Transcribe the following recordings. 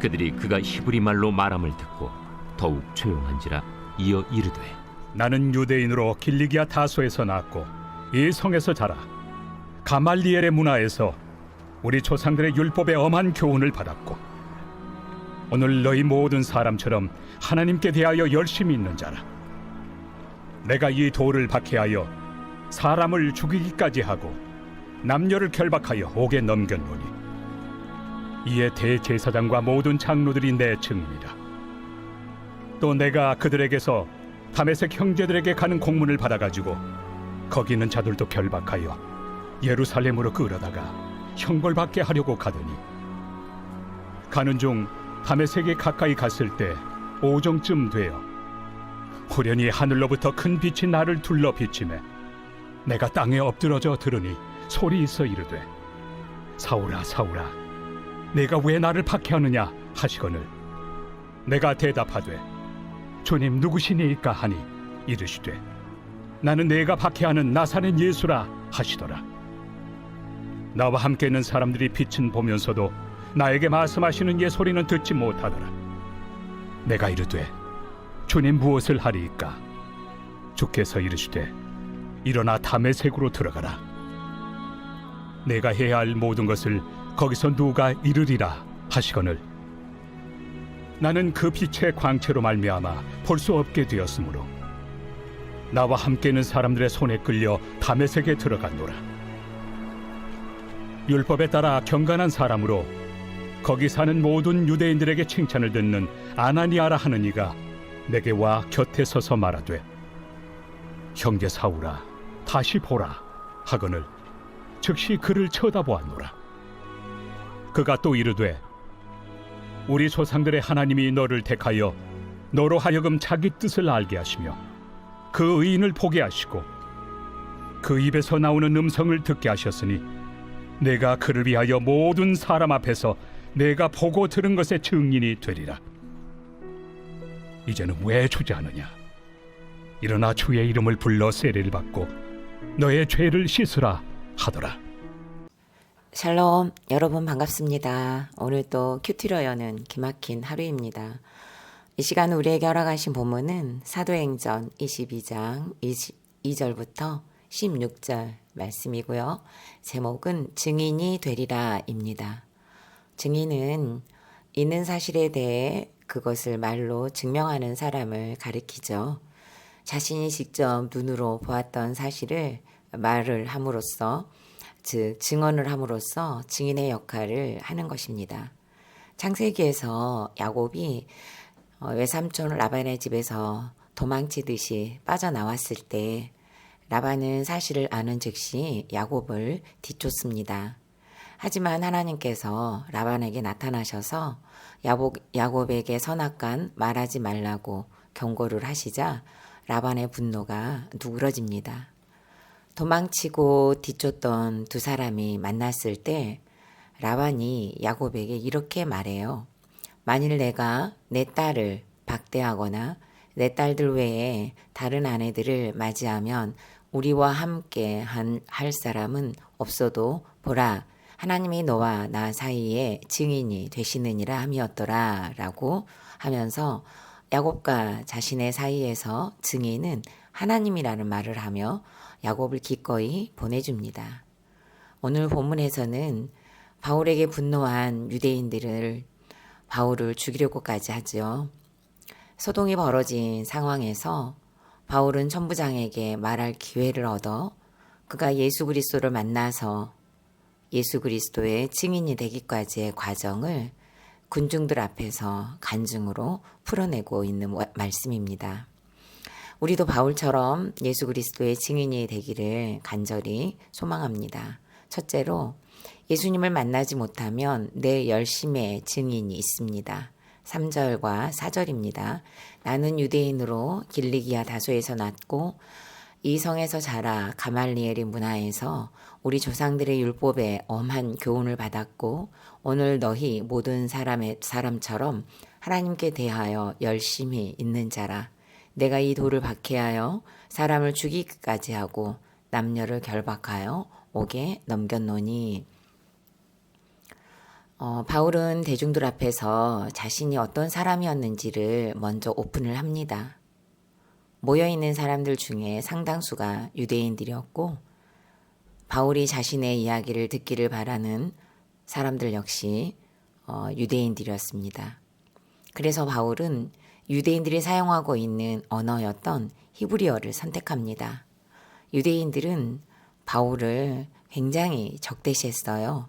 그들이 그가 히브리 말로 말함을 듣고 더욱 조용한지라 이어 이르되 나는 유대인으로 길리기아 다소에서 낳았고 이 성에서 자라 가말리엘의 문화에서 우리 조상들의 율법의 엄한 교훈을 받았고 오늘 너희 모든 사람처럼 하나님께 대하여 열심히 있는 자라. 내가 이 돌을 박해하여 사람을 죽이기까지 하고 남녀를 결박하여 옥에 넘겼노니 이에 대제사장과 모든 장로들이 내 증인이라. 또 내가 그들에게서 다메섹 형제들에게 가는 공문을 받아가지고 거기 있는 자들도 결박하여 예루살렘으로 끌어다가 형벌받게 하려고 가더니 가는 중 다메섹에 가까이 갔을 때 오정쯤 되어 후련히 하늘로부터 큰 빛이 나를 둘러 비치매 내가 땅에 엎드러져 들으니 소리 있어 이르되 사울아 사울아 내가 왜 나를 박해하느냐 하시거늘 내가 대답하되 주님 누구시니이까 하니 이르시되 나는 내가 박해하는 나사렛 예수라 하시더라. 나와 함께 있는 사람들이 빛은 보면서도 나에게 말씀하시는 예 소리는 듣지 못하더라. 내가 이르되 주님 무엇을 하리이까? 주께서 이르시되 일어나 다메섹으로 들어가라. 내가 해야 할 모든 것을 거기서 누가 이르리라 하시거늘 나는 그 빛의 광채로 말미암아 볼 수 없게 되었으므로 나와 함께 있는 사람들의 손에 끌려 다메섹에 들어갔노라. 율법에 따라 경건한 사람으로 거기 사는 모든 유대인들에게 칭찬을 듣는 아나니아라 하는 이가 내게 와 곁에 서서 말하되 형제 사울아 다시 보라 하거늘 즉시 그를 쳐다보았노라. 그가 또 이르되 우리 조상들의 하나님이 너를 택하여 너로 하여금 자기 뜻을 알게 하시며 그 의인을 보게 하시고 그 입에서 나오는 음성을 듣게 하셨으니 내가 그를 위하여 모든 사람 앞에서 내가 보고 들은 것의 증인이 되리라. 이제는 왜 주저하느냐? 일어나 주의 이름을 불러 세례를 받고 너의 죄를 씻으라 하더라. 샬롬, 여러분 반갑습니다. 오늘 또 큐티로 여는 기막힌 하루입니다. 이 시간 우리에게 허락하신 본문은 사도행전 22장 2절부터 16절 말씀이고요. 제목은 증인이 되리라입니다. 증인은 있는 사실에 대해 그것을 말로 증명하는 사람을 가리키죠. 자신이 직접 눈으로 보았던 사실을 말을 함으로써 즉 증언을 함으로써 증인의 역할을 하는 것입니다. 창세기에서 야곱이 외삼촌 라반의 집에서 도망치듯이 빠져나왔을 때 라반은 사실을 아는 즉시 야곱을 뒤쫓습니다. 하지만 하나님께서 라반에게 나타나셔서 야곱에게 선악간 말하지 말라고 경고를 하시자 라반의 분노가 누그러집니다. 도망치고 뒤쫓던 두 사람이 만났을 때 라반이 야곱에게 이렇게 말해요. 만일 내가 내 딸을 박대하거나 내 딸들 외에 다른 아내들을 맞이하면 우리와 함께 할 사람은 없어도 보라 하나님이 너와 나 사이에 증인이 되시느니라 함이었더라 라고 하면서 야곱과 자신의 사이에서 증인은 하나님이라는 말을 하며 야곱을 기꺼이 보내줍니다. 오늘 본문에서는 바울에게 분노한 유대인들을 바울을 죽이려고까지 하죠. 소동이 벌어진 상황에서 바울은 천부장에게 말할 기회를 얻어 그가 예수 그리스도를 만나서 예수 그리스도의 증인이 되기까지의 과정을 군중들 앞에서 간증으로 풀어내고 있는 말씀입니다. 우리도 바울처럼 예수 그리스도의 증인이 되기를 간절히 소망합니다. 첫째로 예수님을 만나지 못하면 내 열심의 증인이 있습니다. 3절과 4절입니다. 나는 유대인으로 길리기아 다소에서 낳고 이 성에서 자라 가말리엘의 문화에서 우리 조상들의 율법에 엄한 교훈을 받았고 오늘 너희 모든 사람처럼 하나님께 대하여 열심히 있는 자라. 내가 이 돌을 박해하여 사람을 죽이기까지 하고 남녀를 결박하여 옥에 넘겼노니 바울은 대중들 앞에서 자신이 어떤 사람이었는지를 먼저 오픈을 합니다. 모여있는 사람들 중에 상당수가 유대인들이었고 바울이 자신의 이야기를 듣기를 바라는 사람들 역시 유대인들이었습니다. 그래서 바울은 유대인들이 사용하고 있는 언어였던 히브리어를 선택합니다. 유대인들은 바울을 굉장히 적대시했어요.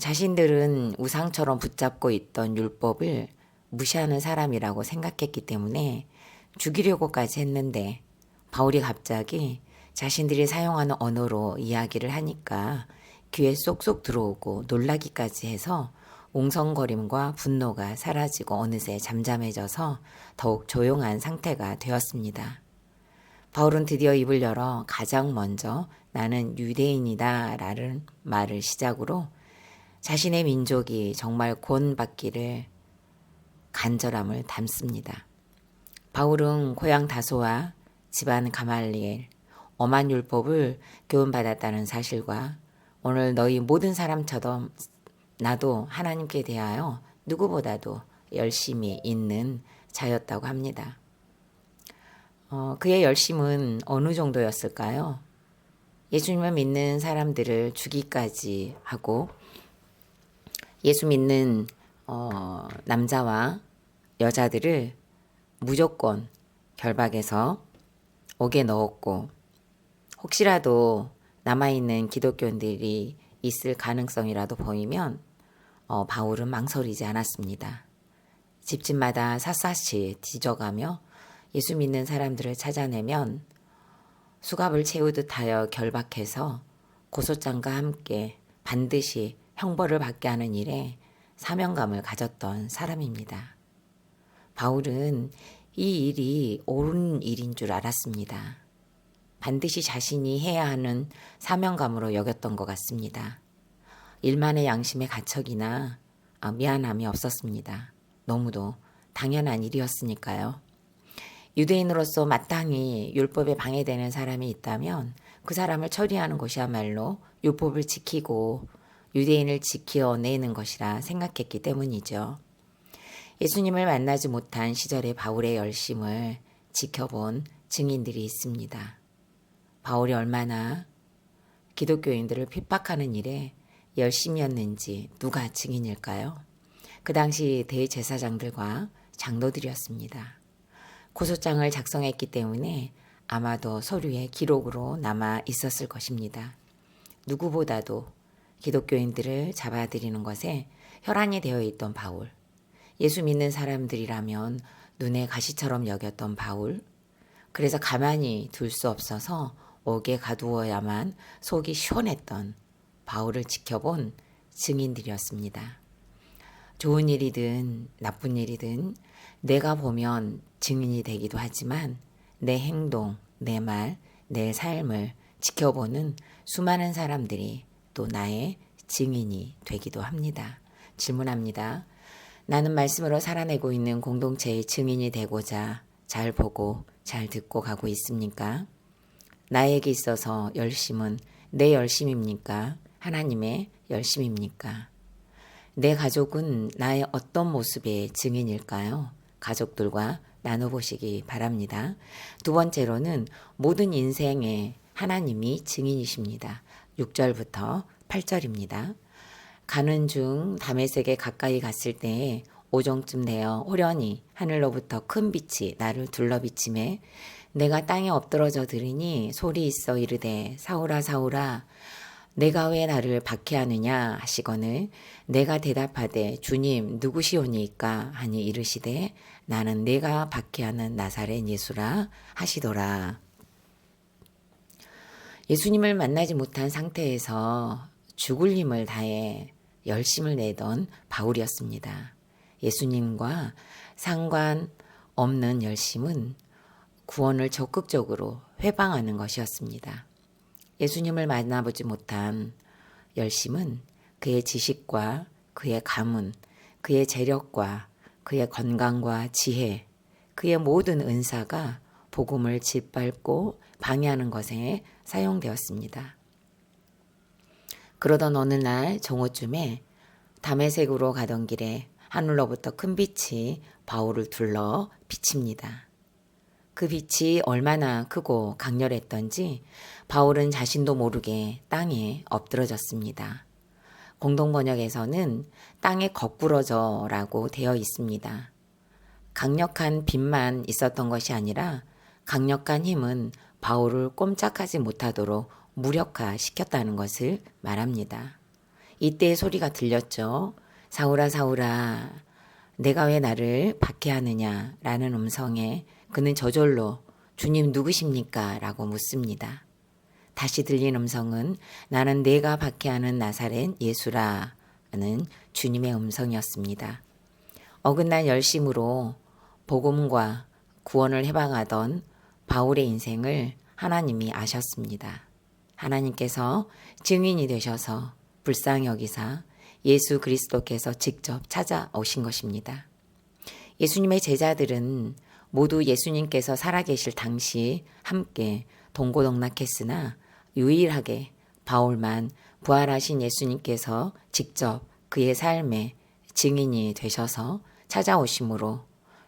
자신들은 우상처럼 붙잡고 있던 율법을 무시하는 사람이라고 생각했기 때문에 죽이려고까지 했는데 바울이 갑자기 자신들이 사용하는 언어로 이야기를 하니까 귀에 쏙쏙 들어오고 놀라기까지 해서 웅성거림과 분노가 사라지고 어느새 잠잠해져서 더욱 조용한 상태가 되었습니다. 바울은 드디어 입을 열어 가장 먼저 나는 유대인이다 라는 말을 시작으로 자신의 민족이 정말 구원받기를 간절함을 담습니다. 바울은 고향 다소와 집안 가말리엘, 엄한 율법을 교훈받았다는 사실과 오늘 너희 모든 사람처럼 나도 하나님께 대하여 누구보다도 열심히 있는 자였다고 합니다. 그의 열심은 어느 정도였을까요? 예수님을 믿는 사람들을 죽이기까지 하고 예수 믿는 남자와 여자들을 무조건 결박해서 옥에 넣었고 혹시라도 남아있는 기독교인들이 있을 가능성이라도 보이면 바울은 망설이지 않았습니다. 집집마다 샅샅이 뒤져가며 예수 믿는 사람들을 찾아내면 수갑을 채우듯 하여 결박해서 고소장과 함께 반드시 형벌을 받게 하는 일에 사명감을 가졌던 사람입니다. 바울은 이 일이 옳은 일인 줄 알았습니다. 반드시 자신이 해야 하는 사명감으로 여겼던 것 같습니다. 일만의 양심의 가척이나 미안함이 없었습니다. 너무도 당연한 일이었으니까요. 유대인으로서 마땅히 율법에 방해되는 사람이 있다면 그 사람을 처리하는 것이야말로 율법을 지키고 유대인을 지켜내는 것이라 생각했기 때문이죠. 예수님을 만나지 못한 시절의 바울의 열심을 지켜본 증인들이 있습니다. 바울이 얼마나 기독교인들을 핍박하는 일에 열심이었는지 누가 증인일까요? 그 당시 대제사장들과 장로들이었습니다. 고소장을 작성했기 때문에 아마도 서류에 기록으로 남아 있었을 것입니다. 누구보다도 기독교인들을 잡아들이는 것에 혈안이 되어 있던 바울, 예수 믿는 사람들이라면 눈에 가시처럼 여겼던 바울, 그래서 가만히 둘 수 없어서 옥에 가두어야만 속이 시원했던 바울을 지켜본 증인들이었습니다. 좋은 일이든 나쁜 일이든 내가 보면 증인이 되기도 하지만 내 행동, 내 말, 내 삶을 지켜보는 수많은 사람들이 또 나의 증인이 되기도 합니다. 질문합니다. 나는 말씀으로 살아내고 있는 공동체의 증인이 되고자 잘 보고 잘 듣고 가고 있습니까? 나에게 있어서 열심은 내 열심입니까? 하나님의 열심입니까? 내 가족은 나의 어떤 모습의 증인일까요? 가족들과 나눠보시기 바랍니다. 두 번째로는 모든 인생에 하나님이 증인이십니다. 6절부터 8절입니다. 가는 중 다메섹에 가까이 갔을 때에 오정쯤 되어 호련히 하늘로부터 큰 빛이 나를 둘러비치매 내가 땅에 엎드러져 들으니 소리 있어 이르되 사울아 사울아 내가 왜 나를 박해하느냐 하시거늘 내가 대답하되 주님 누구시오니까 하니 이르시되 나는 내가 박해하는 나사렛 예수라 하시더라. 예수님을 만나지 못한 상태에서 죽을 힘을 다해 열심을 내던 바울이었습니다. 예수님과 상관없는 열심은 구원을 적극적으로 회방하는 것이었습니다. 예수님을 만나보지 못한 열심은 그의 지식과 그의 가문, 그의 재력과 그의 건강과 지혜, 그의 모든 은사가 복음을 짓밟고 방해하는 것에 사용되었습니다. 그러던 어느 날 정오쯤에 다메섹으로 가던 길에 하늘로부터 큰 빛이 바울을 둘러 비칩니다. 그 빛이 얼마나 크고 강렬했던지 바울은 자신도 모르게 땅에 엎드러졌습니다. 공동번역에서는 땅에 거꾸러져라고 되어 있습니다. 강력한 빛만 있었던 것이 아니라 강력한 힘은 바울을 꼼짝하지 못하도록 무력화시켰다는 것을 말합니다. 이때의 소리가 들렸죠. 사울아 사울아 내가 왜 나를 박해하느냐 라는 음성에 그는 저절로 주님 누구십니까? 라고 묻습니다. 다시 들린 음성은 나는 내가 박해하는 나사렛 예수라는 주님의 음성이었습니다. 어긋난 열심으로 복음과 구원을 해방하던 바울의 인생을 하나님이 아셨습니다. 하나님께서 증인이 되셔서 불쌍히 여기사 예수 그리스도께서 직접 찾아오신 것입니다. 예수님의 제자들은 모두 예수님께서 살아계실 당시 함께 동고동락했으나 유일하게 바울만 부활하신 예수님께서 직접 그의 삶의 증인이 되셔서 찾아오심으로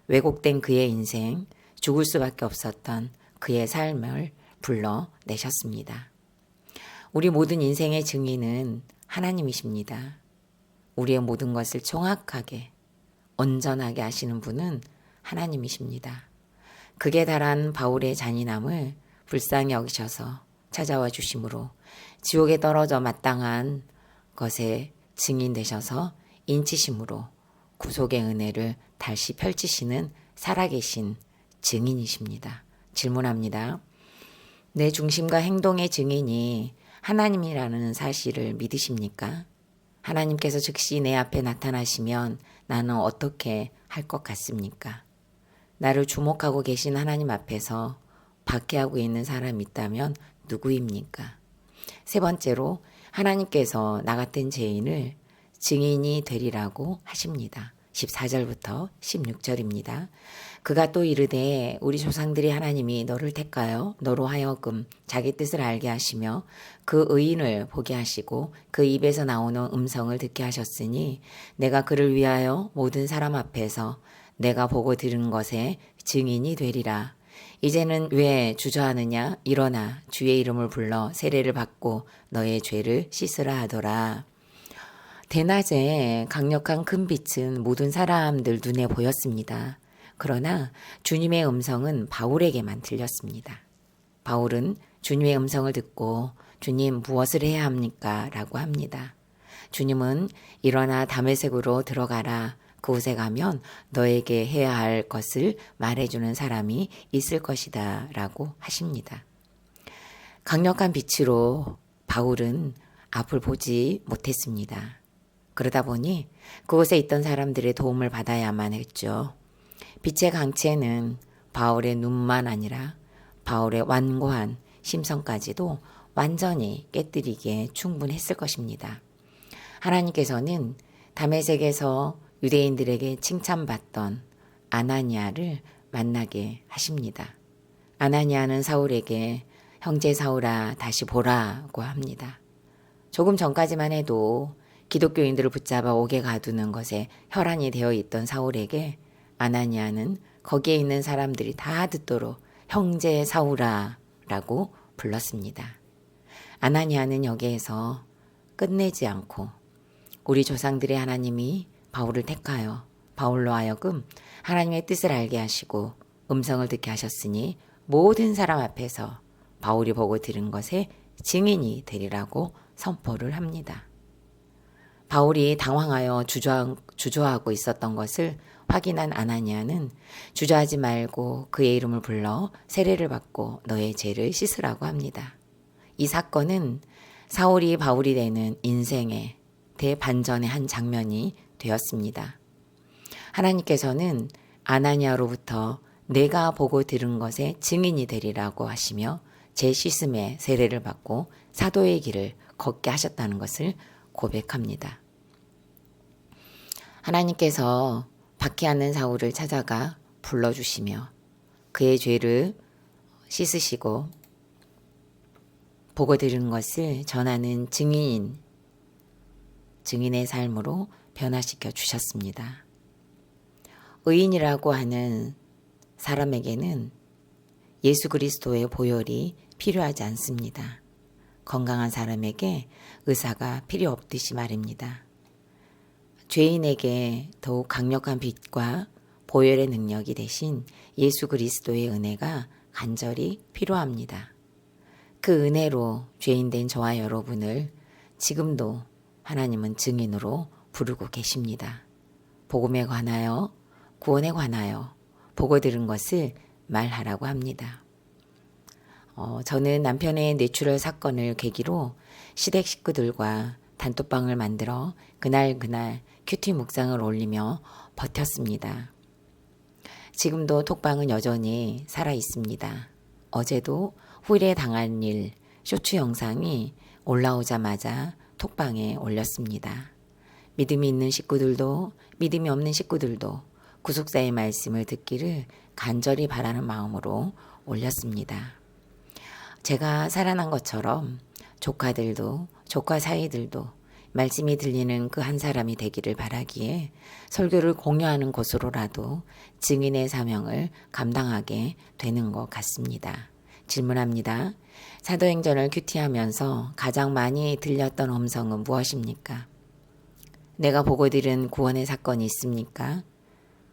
왜곡된 그의 인생, 죽을 수밖에 없었던 그의 삶을 불러내셨습니다. 우리 모든 인생의 증인은 하나님이십니다. 우리의 모든 것을 정확하게, 온전하게 하시는 분은 하나님이십니다. 극에 달한 바울의 잔인함을 불쌍히 여기셔서 찾아와 주심으로 지옥에 떨어져 마땅한 것에 증인 되셔서 인치심으로 구속의 은혜를 다시 펼치시는 살아계신 증인이십니다. 질문합니다. 내 중심과 행동의 증인이 하나님이라는 사실을 믿으십니까? 하나님께서 즉시 내 앞에 나타나시면 나는 어떻게 할 것 같습니까? 나를 주목하고 계신 하나님 앞에서 박해하고 있는 사람이 있다면 누구입니까? 세 번째로 하나님께서 나 같은 죄인을 증인이 되리라고 하십니다. 14절부터 16절입니다. 그가 또 이르되 우리 조상들이 하나님이 너를 택하여 너로 하여금 자기 뜻을 알게 하시며 그 의인을 보게 하시고 그 입에서 나오는 음성을 듣게 하셨으니 내가 그를 위하여 모든 사람 앞에서 내가 보고 들은 것에 증인이 되리라. 이제는 왜 주저하느냐? 일어나 주의 이름을 불러 세례를 받고 너의 죄를 씻으라 하더라. 대낮에 강력한 큰 빛은 모든 사람들 눈에 보였습니다. 그러나 주님의 음성은 바울에게만 들렸습니다. 바울은 주님의 음성을 듣고 주님 무엇을 해야 합니까? 라고 합니다. 주님은 일어나 다메섹으로 들어가라. 그곳에 가면 너에게 해야 할 것을 말해주는 사람이 있을 것이다. 라고 하십니다. 강력한 빛으로 바울은 앞을 보지 못했습니다. 그러다 보니 그곳에 있던 사람들의 도움을 받아야만 했죠. 빛의 강체는 바울의 눈만 아니라 바울의 완고한 심성까지도 완전히 깨뜨리기에 충분했을 것입니다. 하나님께서는 다메섹에서 유대인들에게 칭찬받던 아나니아를 만나게 하십니다. 아나니아는 사울에게 형제 사울아 다시 보라고 합니다. 조금 전까지만 해도 기독교인들을 붙잡아 옥에 가두는 것에 혈안이 되어 있던 사울에게 아나니아는 거기에 있는 사람들이 다 듣도록 형제 사울아 라고 불렀습니다. 아나니아는 여기에서 끝내지 않고 우리 조상들의 하나님이 바울을 택하여 바울로 하여금 하나님의 뜻을 알게 하시고 음성을 듣게 하셨으니 모든 사람 앞에서 바울이 보고 들은 것에 증인이 되리라고 선포를 합니다. 바울이 당황하여 주저하고 있었던 것을 확인한 아나니아는 주저하지 말고 그의 이름을 불러 세례를 받고 너의 죄를 씻으라고 합니다. 이 사건은 사울이 바울이 되는 인생의 대반전의 한 장면이 되었습니다. 하나님께서는 아나니아로부터 내가 보고 들은 것에 증인이 되리라고 하시며 죄 씻음의 세례를 받고 사도의 길을 걷게 하셨다는 것을 고백합니다. 하나님께서 박해하는 사울을 찾아가 불러주시며 그의 죄를 씻으시고 보고 들은 것을 전하는 증인의 삶으로 변화시켜 주셨습니다. 의인이라고 하는 사람에게는 예수 그리스도의 보혈이 필요하지 않습니다. 건강한 사람에게 의사가 필요 없듯이 말입니다. 죄인에게 더욱 강력한 빛과 보혈의 능력이 대신 예수 그리스도의 은혜가 간절히 필요합니다. 그 은혜로 죄인된 저와 여러분을 지금도 하나님은 증인으로 부르고 계십니다. 복음에 관하여 구원에 관하여 보고 들은 것을 말하라고 합니다. 저는 남편의 뇌출혈 사건을 계기로 시댁 식구들과 단톡방을 만들어 그날 큐티 묵상을 올리며 버텼습니다. 지금도 톡방은 여전히 살아 있습니다. 어제도 후일에 당한 일 쇼츠 영상이 올라오자마자 톡방에 올렸습니다. 믿음이 있는 식구들도 믿음이 없는 식구들도 구속사의 말씀을 듣기를 간절히 바라는 마음으로 올렸습니다. 제가 살아난 것처럼 조카들도 조카 사이들도 말씀이 들리는 그 한 사람이 되기를 바라기에 설교를 공유하는 곳으로라도 증인의 사명을 감당하게 되는 것 같습니다. 질문합니다. 사도행전을 큐티하면서 가장 많이 들렸던 음성은 무엇입니까? 내가 보고 들은 구원의 사건이 있습니까?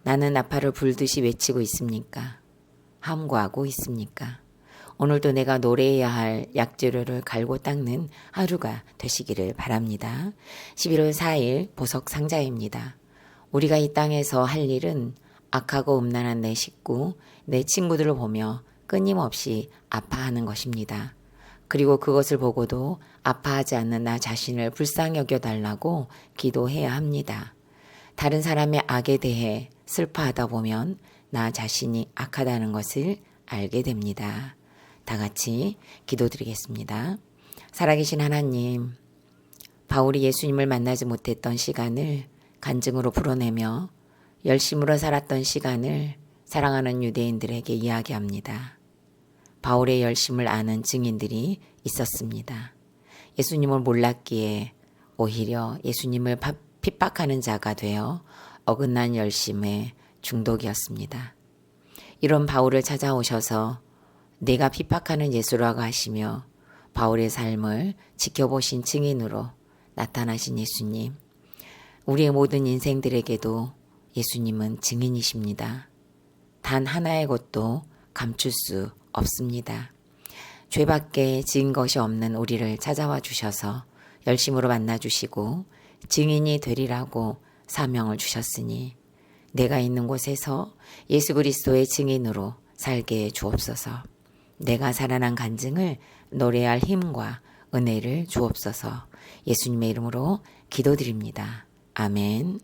나는 나팔을 불듯이 외치고 있습니까? 함구하고 있습니까? 오늘도 내가 노래해야 할 약재료를 갈고 닦는 하루가 되시기를 바랍니다. 11월 4일 보석 상자입니다. 우리가 이 땅에서 할 일은 악하고 음란한 내 식구, 내 친구들을 보며 끊임없이 아파하는 것입니다. 그리고 그것을 보고도 아파하지 않는 나 자신을 불쌍히 여겨달라고 기도해야 합니다. 다른 사람의 악에 대해 슬퍼하다 보면 나 자신이 악하다는 것을 알게 됩니다. 다 같이 기도드리겠습니다. 살아계신 하나님, 바울이 예수님을 만나지 못했던 시간을 간증으로 풀어내며 열심으로 살았던 시간을 사랑하는 유대인들에게 이야기합니다. 바울의 열심을 아는 증인들이 있었습니다. 예수님을 몰랐기에 오히려 예수님을 핍박하는 자가 되어 어긋난 열심에 중독이었습니다. 이런 바울을 찾아오셔서 내가 핍박하는 예수라고 하시며 바울의 삶을 지켜보신 증인으로 나타나신 예수님, 우리의 모든 인생들에게도 예수님은 증인이십니다. 단 하나의 것도 감출 수 없습니다. 죄밖에 지은 것이 없는 우리를 찾아와 주셔서 열심으로 만나주시고 증인이 되리라고 사명을 주셨으니 내가 있는 곳에서 예수 그리스도의 증인으로 살게 해 주옵소서. 내가 살아난 간증을 노래할 힘과 은혜를 주옵소서. 예수님의 이름으로 기도드립니다. 아멘.